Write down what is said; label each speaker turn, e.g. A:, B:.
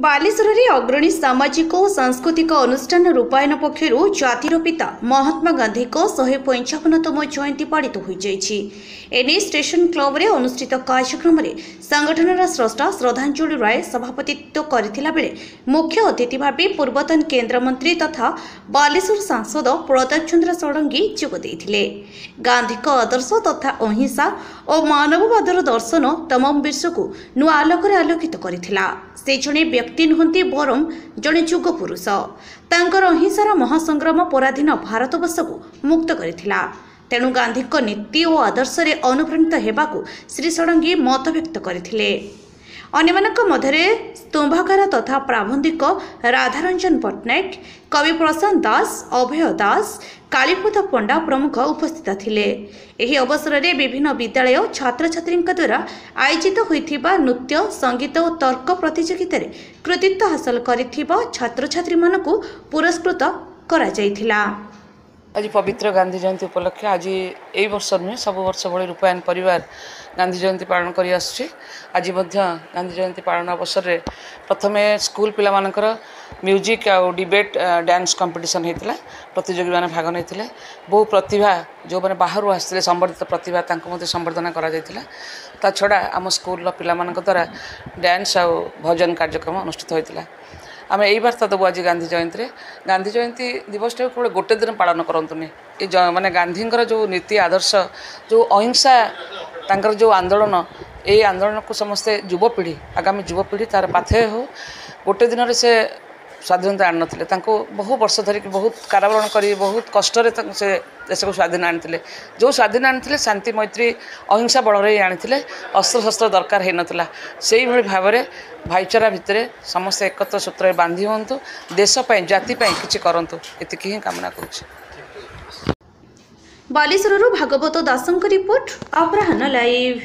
A: बालेश्वर में अग्रणी सामाजिक और सांस्कृतिक अनुष्ठान रूपायन पक्षर जातिर पिता महात्मा गांधी को 155तम जयंती पालित हो एने स्टेशन क्लब रे अनुष्ठित कार्यक्रम में संगठन स्रष्टा श्रद्धांजलि राय सभापतित्व करथिला बेले मुख्य अतिथि भाव पूर्वतन केन्द्रमंत्री तथा बालेश्वर सांसद प्रताप चंद्र षडंगी जोग देथिले। गांधी का आदर्श तथा अहिंसा और मानववादर दर्शन तमाम विश्व को नुआ आलोक आलोकित करथिला। से जड़े व्यक्ति नुहंती बरम जड़े जुग पुरुष तांकर अहिंसार महासंग्राम पराधीन भारतवर्ष को मुक्त करथिला। तेणु गांधी नीति और आदर्श रे अनुप्राणित हेबाकू श्री षडंगी मत व्यक्त करथिले। अन्यमानक मध्यरे स्तंभकार तथा प्राबंधिक राधारंजन पट्टनायक, कवि प्रशांत दास, अभय दास, कालीपद पंडा प्रमुख उपस्थित थिले। एही अवसर में विभिन्न विद्यालय छात्र छात्री द्वारा आयोजित होइथिबा नृत्य, संगीत और तर्क प्रतियोगिता रे कृतित्व हासिल करिथिबा छात्र छात्री मानकू पुरस्कृत करा जायथिला।
B: आज पवित्र गांधी जयंती उपलक्षे आज यही वर्ष नुहे सब वर्ष भली रूपायन परिवार गांधी जयंती पालन करी आसुछि। आज गांधी जयंती पालन अवसर में प्रथम स्कूल पिला मानकर म्यूजिक और डिबेट डांस कंपटीशन होता प्रतियोगी मैंने भाग नहीं बहु प्रतिभा जो मैंने बाहर आसते संबर्धित प्रतिभा संबर्धना करा छड़ा आम स्कूल पिला द्वारा डांस और भजन कार्यक्रम अनुष्ठित होता। आम यही बार्ता देवु आज गांधी जयंती दिवस केवल गोटे दिन पालन करतुनि माने गांधी जो नीति आदर्श जो अहिंसा तांकर जो आंदोलन ये आंदोलन को समस्ते युवपीढ़ी आगामी युवपीढ़ी तार पाथेय हो गोटे दिन से स्वाधीनता आनी नथिले बहु वर्ष धरिक बहुत कारावरण करी बहुत कष्ट से देश को स्वाधीन आनी जो स्वाधीन आनी शांति मैत्री अहिंसा बल आनी अस्त्र शस्त्र दरकार हो नाला से भाव में भाईचारा भितर समस्त एकत्र सूत्र बांधी हूँ देशपाई जातिपाई किसी करतु ये कामना करुच्ची।
A: बालेश्वर भागवत दासंक रिपोर्ट अपराह्न लाइव।